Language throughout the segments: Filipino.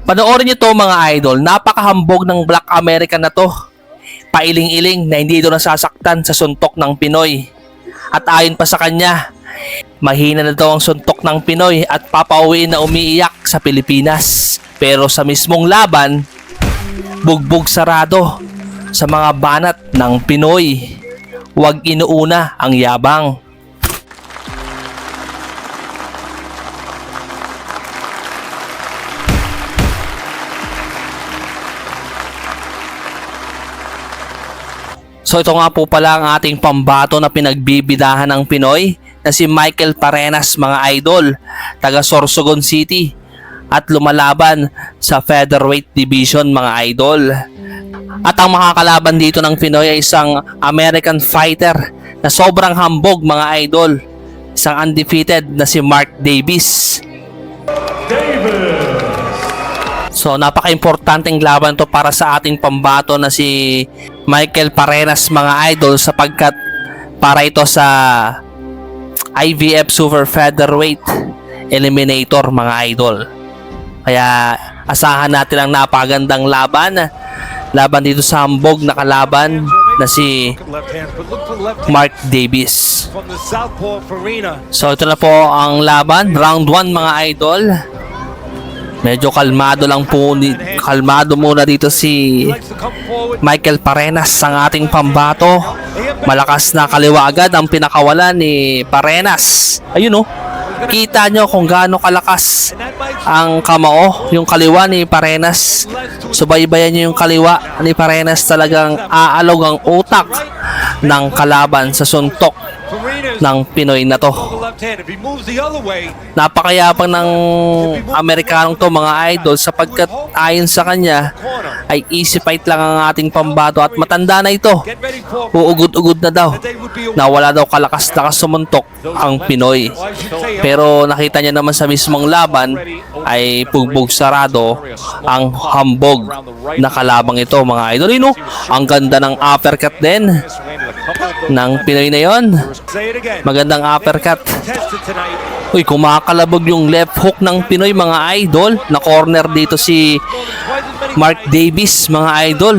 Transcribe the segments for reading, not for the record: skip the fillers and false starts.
Panoorin niyo to mga idol, napakahambog ng Black American na to. Pailing-iling na hindi ito nasasaktan sa suntok ng Pinoy. At ayon pa sa kanya, mahina na daw ang suntok ng Pinoy at papauwiin na umiiyak sa Pilipinas. Pero sa mismong laban, bugbog sarado sa mga banat ng Pinoy. Huwag inuuna ang yabang. So ito nga po pala ang ating pambato na pinagbibidahan ng Pinoy na si Michael Parenas mga idol, taga Sorsogon City at lumalaban sa featherweight division mga idol. At ang makakalaban dito ng Pinoy ay isang American fighter na sobrang hambog mga idol, isang undefeated na si Mark Davis. So napaka-importanteng laban to para sa ating pambato na si Michael Parenas mga idol, sapagkat para ito sa IVF Super Featherweight Eliminator mga idol. Kaya asahan natin ang napagandang laban dito sa hambog na kalaban na si Mark Davis. So ito na po ang laban, round 1 mga idol. Medyo kalmado muna dito si Michael Parenas, ang ating pambato. Malakas na kaliwa agad ang pinakawalan ni Parenas. Ayun kita nyo kung gaano kalakas ang kamao, yung kaliwa ni Parenas. Subaybayan nyo yung kaliwa ni Parenas, talagang aalog ang utak ng kalaban sa suntok ng Pinoy na to. Napakayapang ng Amerikanong to mga idol, sapagkat ayon sa kanya ay easy fight lang ang ating pambato at matanda na ito. Uugod-ugod na daw, na wala daw kalakas-lakas sumuntok ang Pinoy. Pero nakita niya naman sa mismong laban ay bugbog sarado ang hambog na kalabang ito mga idol. Ang ganda ng uppercut din ng Pinoy na yon. Magandang uppercut. Uy, kumakalabog yung left hook ng Pinoy mga idol. Na corner dito si Mark Davis mga idol.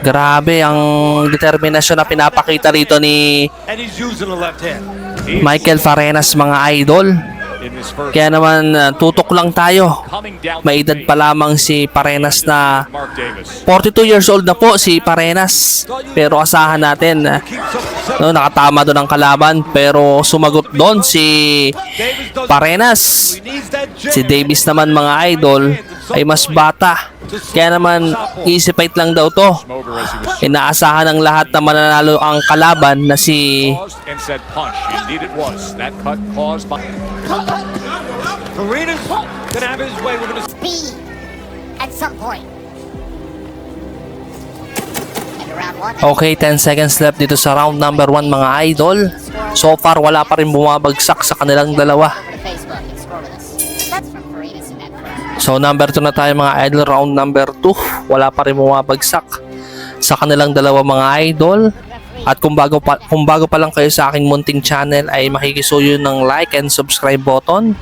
Grabe ang determinasyon na pinapakita rito ni Michael Parenas mga idol. Kaya naman tutok lang tayo. May edad pa lamang si Parenas na 42 years old na po si Parenas. Pero asahan natin nakatama doon ang kalaban, pero sumagot doon si Parenas. Si Davis naman mga idol ay mas bata, kaya naman easy fight lang daw to. Inaasahan ng lahat na mananalo ang kalaban na si speed at some point. Okay, 10 seconds left dito sa round number 1 mga idol. So far wala pa rin bumabagsak sa kanilang dalawa. So number 2 na tayo mga idol, round number 2. Wala pa rin bumabagsak sa kanilang dalawa mga idol. At kung bago pa lang kayo sa aking munting channel ay makikisuyo ng like and subscribe button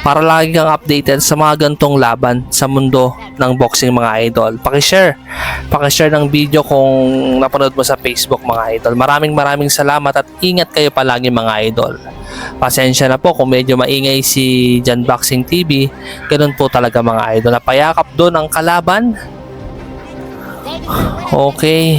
para lagi kang updated sa mga gantong laban sa mundo ng boxing mga idol. Paki-share ng video kung napanood mo sa Facebook mga idol. Maraming salamat at ingat kayo palagi mga idol. Pasensya na po kung medyo maingay si Jan Boxing TV. Ganun po talaga mga idol. Napayakap doon ang kalaban. Okay.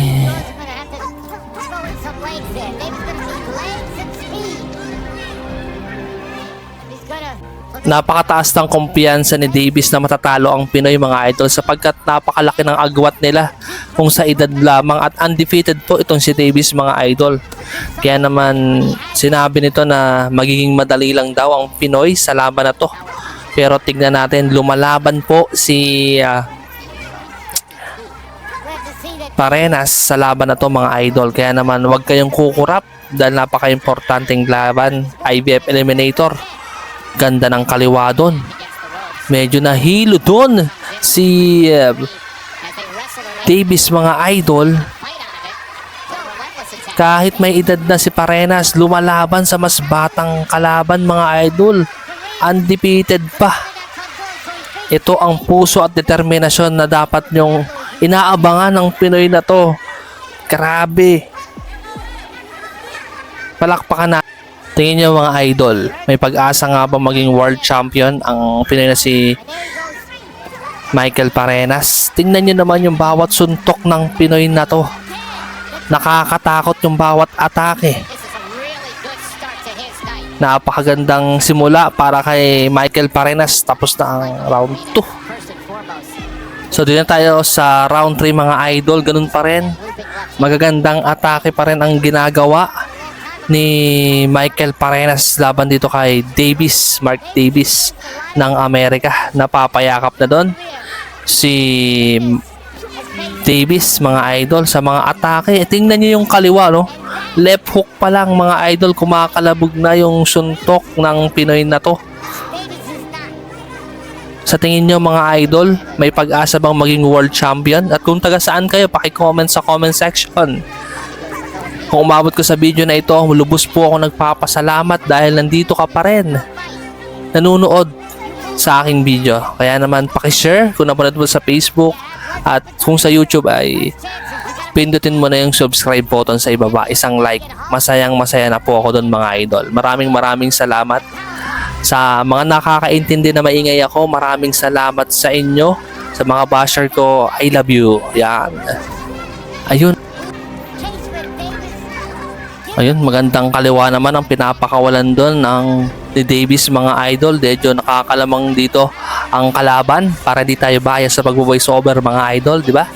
Napakataas ng kumpiyansa ni Davis na matatalo ang Pinoy mga idol, sapagkat napakalaki ng agwat nila kung sa edad lamang, at undefeated po itong si Davis mga idol. Kaya naman sinabi nito na magiging madali lang daw ang Pinoy sa laban na to. Pero tignan natin, lumalaban po si Parenas sa laban na to mga idol. Kaya naman huwag kayong kukurap dahil napaka-importanting laban, IVF Eliminator. Ganda ng kaliwa doon. Medyo nahilo doon si Davis mga idol. Kahit may edad na si Parenas, lumalaban sa mas batang kalaban mga idol. undefeated pa. Ito ang puso at determinasyon na dapat nyong inaabangan ng Pinoy na to. Grabe. Palakpakan na. Tingin nyo mga idol, may pag-asa nga ba maging world champion ang Pinoy na si Michael Parenas? Tingnan nyo naman yung bawat suntok ng Pinoy na to. Nakakatakot yung bawat atake. This is a really good start to his night. Napakagandang simula para kay Michael Parenas. Tapos na ang round 2. First and foremost, So din na tayo sa round 3 mga idol. Ganun pa rin. looping left Magagandang atake pa rin ang ginagawa ni Michael Parenas laban dito kay Mark Davis ng Amerika. Napapayakap na doon si Davis mga idol sa mga atake. Tingnan niyo yung kaliwa, no? Left hook pa lang mga idol, kumakalabog na yung suntok ng Pinoy na to. Davis is not. Sa tingin nyo mga idol, may pag-asa bang maging world champion? At kung taga saan kayo, paki-comment sa comment section. Kung umabot ko sa video na ito, lubos po ako nagpapasalamat dahil nandito ka pa rin nanunood sa aking video. Kaya naman paki-share kung napanood mo sa Facebook, at kung sa YouTube ay pindutin mo na yung subscribe button sa ibaba, isang like. Masayang masaya na po ako doon mga idol. Maraming salamat sa mga nakakaintindi na maingay ako. Maraming salamat sa inyo, sa mga basher ko. I love you. Yan. Ayun. Chase with Davis. Ayun, magandang kaliwa naman ang pinapakawalan doon ng ni Davis mga idol. Medyo nakakalamang dito ang kalaban para di tayo bias sa pag-voice over mga idol, di ba?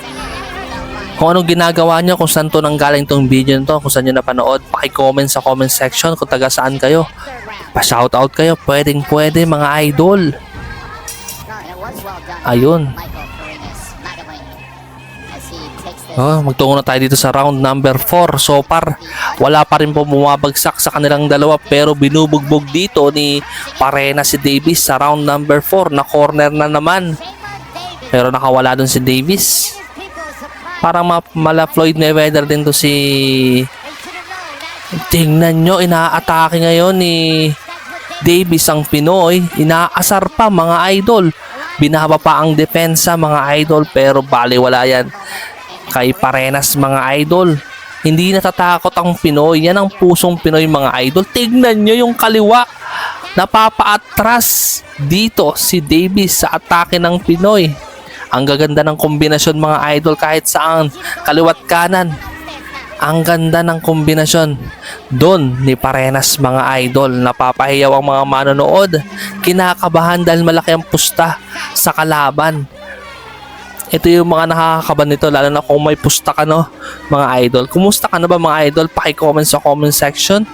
Kung anong ginagawa nyo, kung saan to nanggaling tong video nito, kung saan nyo napanood, paki-comment sa comment section kung taga saan kayo. Third round. Pa-shoutout kayo, pwede mga idol. No, it was well done. Ayun. Michael Parenas Magaling as he takes this. Oh, magtungo na tayo dito sa round number 4. So far, wala pa rin po bumabagsak sa kanilang dalawa, pero binubugbog dito ni Parenas si Davis sa round number 4. Na corner na naman. Davis. Pero nakawala dun si Davis. People are surprised. Parang mala Floyd Mayweather din to si... They should have known that. Tingnan nyo, inaatake ngayon ni Davis ang Pinoy. Inaasar pa mga idol. Binaba pa ang depensa mga idol, pero baliwala yan kay Parenas mga idol. Hindi natatakot ang Pinoy. Yan ang pusong Pinoy mga idol. Tignan nyo yung kaliwa. Napapaatras dito si Davis sa atake ng Pinoy. Ang gaganda ng kombinasyon mga idol kahit saan. Kaliwat kanan. Ang ganda ng kombinasyon doon ni Parenas mga idol. Napapahiyaw ang mga manonood. Kinakabahan dahil malaki ang pusta sa kalaban. Ito yung mga nakakakaban nito, lalo na kung may pusta ka, no, mga idol. Kumusta ka na ba mga idol? Paki-comment sa comment section.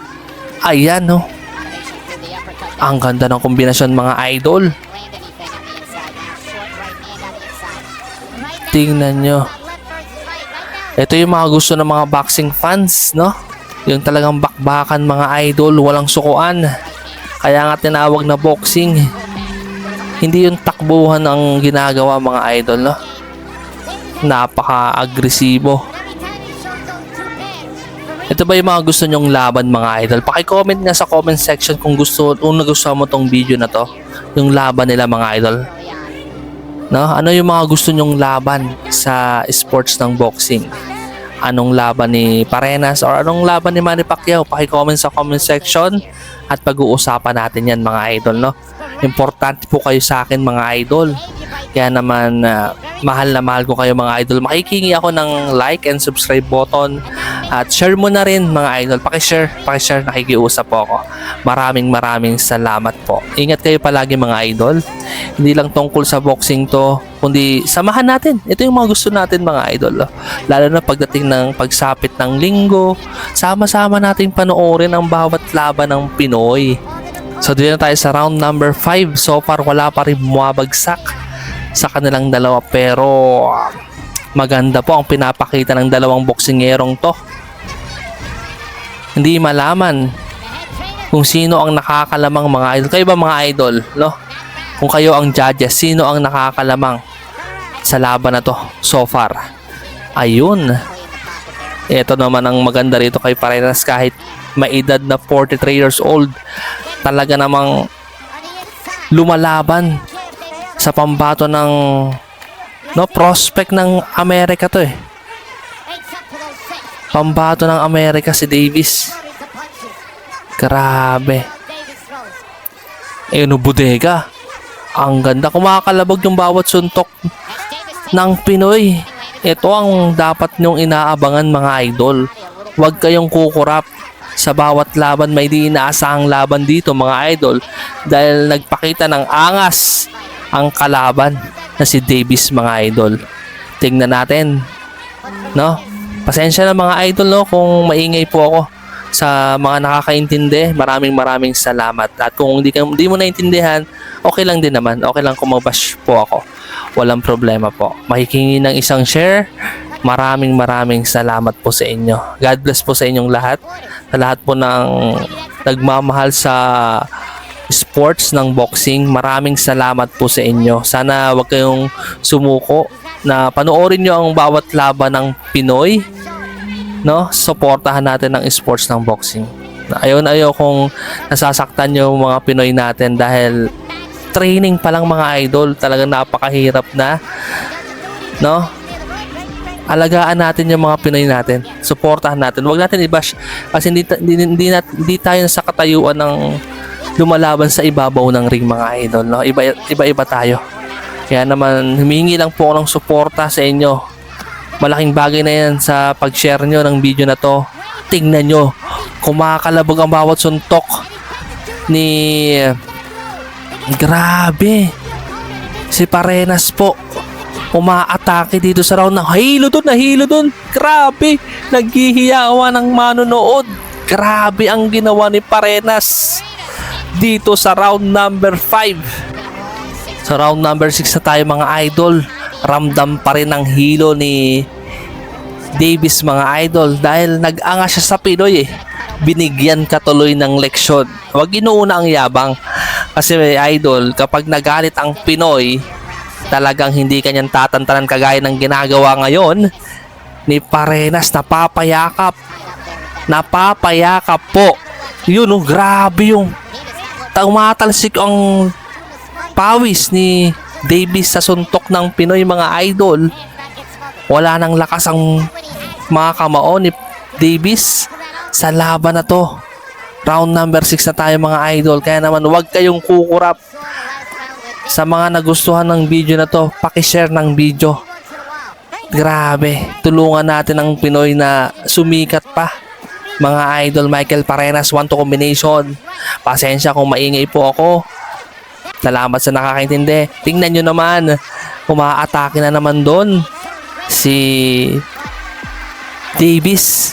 Ayan, no. To the uppercut. Ang ganda ng kombinasyon mga idol. Land anything on the inside. Short right hand on the inside. Right Tingnan nyo. left versus right. Right now. Ito yung mga gusto ng mga boxing fans, no? Yung talagang bakbakan mga idol, walang sukuan. Kaya nga tinawag na boxing. Hindi yung takbuhan ang ginagawa mga idol, no? Napaka-agresibo. Every time he shows those two pins. Ito ba yung mga gusto nyong laban mga idol? Paki-comment nga sa comment section kung nagustuhan mo tong video na to. Yung laban nila mga idol. Early on. No? Ano yung mga gusto nyong laban sa sports ng boxing? Anong laban ni Parenas or anong laban ni Manny Pacquiao? Paki-comment sa comment section at pag-uusapan natin yan mga idol, no? Importante po kayo sa akin mga idol. Kaya naman mahal na mahal ko kayo mga idol. Makikingi ako ng like and subscribe button at share mo na rin mga idol. Paki-share, nakikiusap po ako. Maraming salamat po. Ingat kayo palagi mga idol. Hindi lang tungkol sa boxing to, kundi samahan natin. Ito yung mga gusto natin mga idol. Lalo na pagdating ng pagsapit ng linggo, sama-sama nating panoorin ang bawat laban ng Pinoy. So dito na tayo sa round number 5. So far wala pa rin bumabagsak sa kanilang dalawa, pero maganda po ang pinapakita ng dalawang boksingerong to. Hindi malaman kung sino ang nakakalamang mga idol. Kayo ba mga idol, no? Kung kayo ang judges, sino ang nakakalamang sa laban na to so far? Ayun. Ito naman ang maganda rito kay Parenas, kahit may edad na 43 years old, talaga namang lumalaban sa pambato ng prospect ng Amerika to eh. Pambato ng Amerika si Davis. Grabe. Bodega. Ang ganda. Kumakalabog yung bawat suntok ng Pinoy. Ito ang dapat nyong inaabangan mga idol. Huwag kayong kukurap sa bawat laban. May di inaasahang laban dito mga idol. Dahil nagpakita ng angas ang kalaban na si Davis mga idol. Tingnan natin. No? Pasensya na mga idol kung maingay po ako sa mga nakakaintindi. Maraming salamat. At kung hindi mo naintindihan, okay lang din naman. Okay lang kung mabash po ako. Walang problema po. Makikingi ng isang share. Maraming salamat po sa inyo. God bless po sa inyong lahat. Sa lahat po ng nagmamahal sa sports ng boxing. Maraming salamat po sa inyo. Sana wag kayong sumuko na panoorin nyo ang bawat laban ng Pinoy. Suportahan natin ang sports ng boxing. Ayaw kung nasasaktan yung mga Pinoy natin dahil training pa lang mga idol. Talagang napakahirap na. Alagaan natin yung mga Pinoy natin. Suportahan natin. Huwag natin i-bash kasi hindi tayo sa katayuan ng lumalaban sa ibabaw ng ring mga idol. Iba-iba tayo. Kaya naman humingi lang po ako ng suporta sa inyo. Malaking bagay na yan sa pag-share nyo ng video na to. Tingnan nyo. Kumakalabog ang bawat suntok ni... Grabe. Si Parenas po. Umaatake dito sa round. Nahilo dun. Grabe. Naghihiyawa ng manonood. Grabe ang ginawa ni Parenas dito sa round number 5. Sa round number 6 na tayo mga idol. Ramdam pa rin ang hilo ni Davis mga idol dahil nag-anga siya sa Pinoy eh. Binigyan katuloy ng leksyon. Huwag inuuna ang yabang kasi idol kapag nagalit ang Pinoy talagang hindi kanyang tatantanan kagaya ng ginagawa ngayon ni Parenas. Napapayakap po. Yun grabe yung tumatalsik ang pawis ni Davis sa suntok ng Pinoy mga idol. Wala nang lakas ang mga kamao ni Davis sa laban na to. Round number 6 na tayo mga idol. Kaya naman huwag kayong kukurap. Sa mga nagustuhan ng video na to, pakishare ng video. Grabe, tulungan natin ang Pinoy na sumikat pa. Mga idol, Michael Parenas 1-2 combination. Pasensya kung maingay po ako. Salamat sa nakakaintindi. Tingnan nyo naman, umaatake na naman doon si Davis.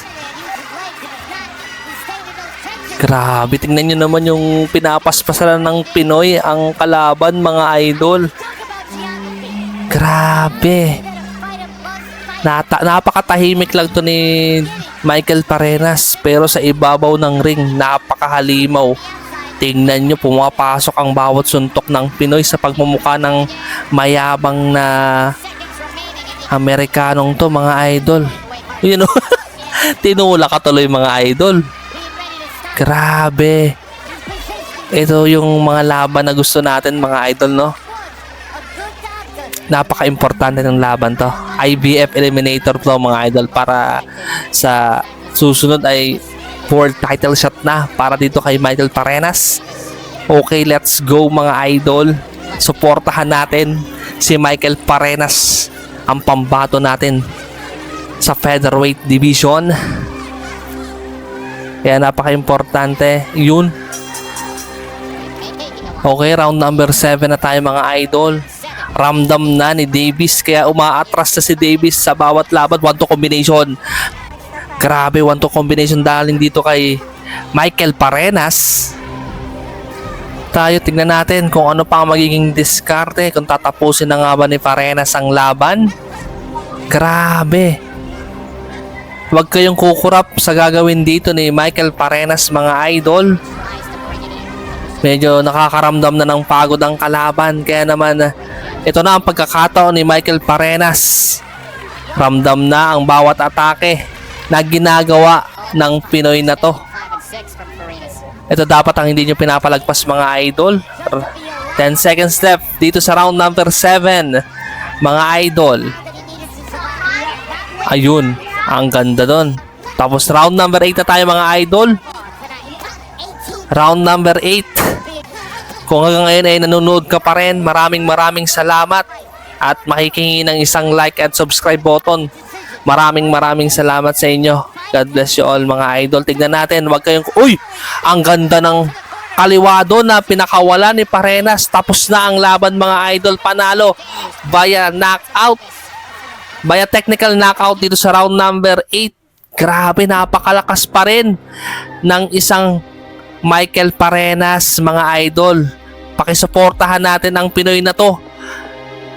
Grabe, tingnan nyo naman yung pinapaspasalan ng Pinoy ang kalaban mga idol. Grabe. Napakatahimik lang to ni Michael Parenas pero sa ibabaw ng ring napakahalimaw. Tingnan nyo, pumapasok ang bawat suntok ng Pinoy sa pagmumukha ng mayabang na Amerikanong to mga idol. Tinula ka tuloy mga idol. Grabe. Ito yung mga laban na gusto natin mga idol Napaka-importante ng laban to. IBF Eliminator to mga idol para sa susunod ay world title shot na para dito kay Michael Parenas. Okay, let's go mga idol. Suportahan natin si Michael Parenas, ang pambato natin sa featherweight division. Kaya napaka-importante yun. Okay, round number 7 na tayo mga idol. Ramdam na ni Davis kaya umaatras na si Davis sa bawat laban. 1-2 combination. Grabe, 1-2 combination dahil dito kay Michael Parenas. Tayo tingnan natin kung ano pa ang magiging diskarte, kung tatapusin na nga ba ni Parenas ang laban. Grabe. Huwag kayong kukurap sa gagawin dito ni Michael Parenas mga idol. Medyo nakakaramdam na ng pagod ang kalaban. Kaya naman ito na ang pagkakataon ni Michael Parenas. Ramdam na ang bawat atake na ginagawa ng Pinoy na to. Ito dapat ang hindi nyo pinapalagpas mga idol. 10 seconds left dito sa round number 7. Mga idol. Ayun, ang ganda doon. Tapos round number 8 na tayo mga idol. Round number 8. Kung hanggang ngayon ay nanonood ka pa rin, maraming salamat. At makikingi ng isang like at subscribe button. Maraming salamat sa inyo. God bless you all mga idol. Tignan natin, wag kayong... Uy! Ang ganda ng kaliwado na pinakawala ni Parenas. Tapos na ang laban mga idol. Panalo via knockout. Via technical knockout dito sa round number 8. Grabe, napakalakas pa rin ng isang Michael Parenas mga idol. Pakisuportahan natin ang Pinoy na to.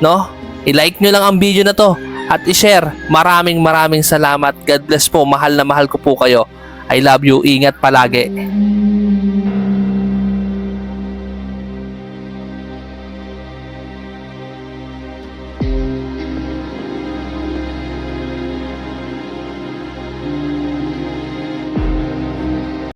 No? I-like nyo lang ang video na to at i-share. Maraming salamat. God bless po. Mahal na mahal ko po kayo. I love you. Ingat palagi.